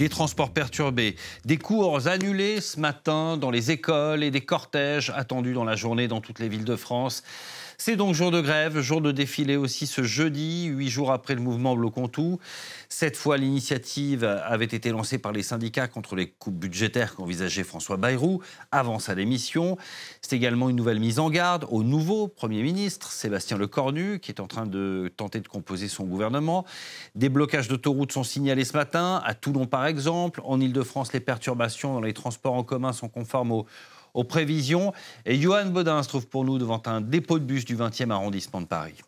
Des transports perturbés, des cours annulés ce matin dans les écoles et des cortèges attendus dans la journée dans toutes les villes de France. C'est donc jour de grève, jour de défilé aussi ce jeudi, 8 jours après le mouvement Bloquons tout. Cette fois, l'initiative avait été lancée par les syndicats contre les coupes budgétaires qu'envisageait François Bayrou avant sa démission. C'est également une nouvelle mise en garde au nouveau Premier ministre, Sébastien Lecornu, qui est en train de tenter de composer son gouvernement. Des blocages d'autoroutes sont signalés ce matin, à Toulon par exemple. En Ile-de-France, les perturbations dans les transports en commun sont conformes aux prévisions. Et Johan Bodin se trouve pour nous devant un dépôt de bus du 20e arrondissement de Paris.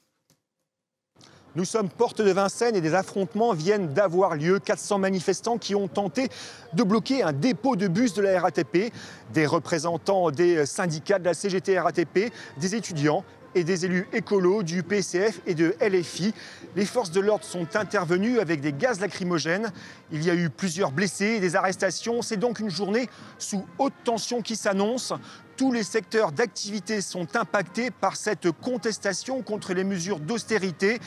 Nous sommes porte de Vincennes et des affrontements viennent d'avoir lieu. 400 manifestants qui ont tenté de bloquer un dépôt de bus de la RATP. Des représentants des syndicats de la CGT RATP, des étudiants et des élus écolos du PCF et de LFI. Les forces de l'ordre sont intervenues avec des gaz lacrymogènes. Il y a eu plusieurs blessés et des arrestations. C'est donc une journée sous haute tension qui s'annonce. Tous les secteurs d'activité sont impactés par cette contestation contre les mesures d'austérité.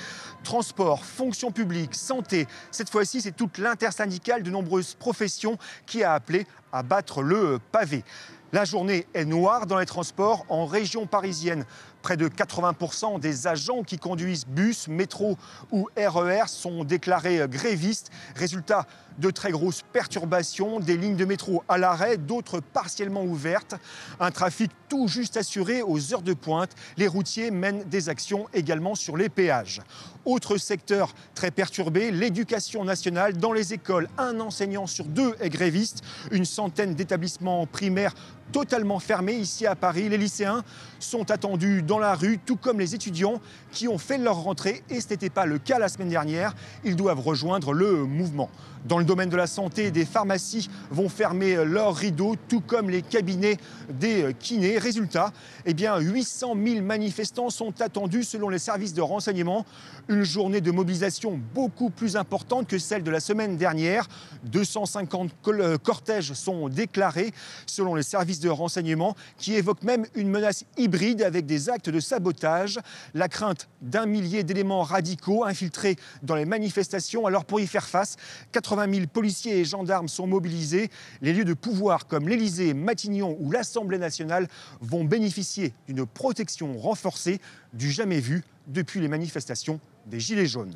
Transport, fonction publique, santé. Cette fois-ci, c'est toute l'intersyndicale de nombreuses professions qui a appelé à battre le pavé. La journée est noire dans les transports en région parisienne. Près de 80% des agents qui conduisent bus, métro ou RER sont déclarés grévistes. Résultat, de très grosses perturbations, des lignes de métro à l'arrêt, d'autres partiellement ouvertes. Un trafic tout juste assuré aux heures de pointe. Les routiers mènent des actions également sur les péages. Autre secteur très perturbé, l'éducation nationale. Dans les écoles, un enseignant sur deux est gréviste. Une centaine d'établissements primaires totalement fermés ici à Paris. Les lycéens sont attendus dans la rue, tout comme les étudiants qui ont fait leur rentrée. Et ce n'était pas le cas la semaine dernière. Ils doivent rejoindre le mouvement. Dans le domaine de la santé, des pharmacies vont fermer leurs rideaux, tout comme les cabinets des kinés. Résultat, 800 000 manifestants sont attendus selon les services de renseignement. Une journée de mobilisation beaucoup plus importante que celle de la semaine dernière. 250 cortèges sont déclarés selon les services de renseignement qui évoquent même une menace hybride avec des actes de sabotage. La crainte d'1 millier d'éléments radicaux infiltrés dans les manifestations. Alors pour y faire face, 80 000 policiers et gendarmes sont mobilisés. Les lieux de pouvoir comme l'Élysée, Matignon ou l'Assemblée nationale vont bénéficier d'une protection renforcée du jamais vu depuis les manifestations des Gilets jaunes.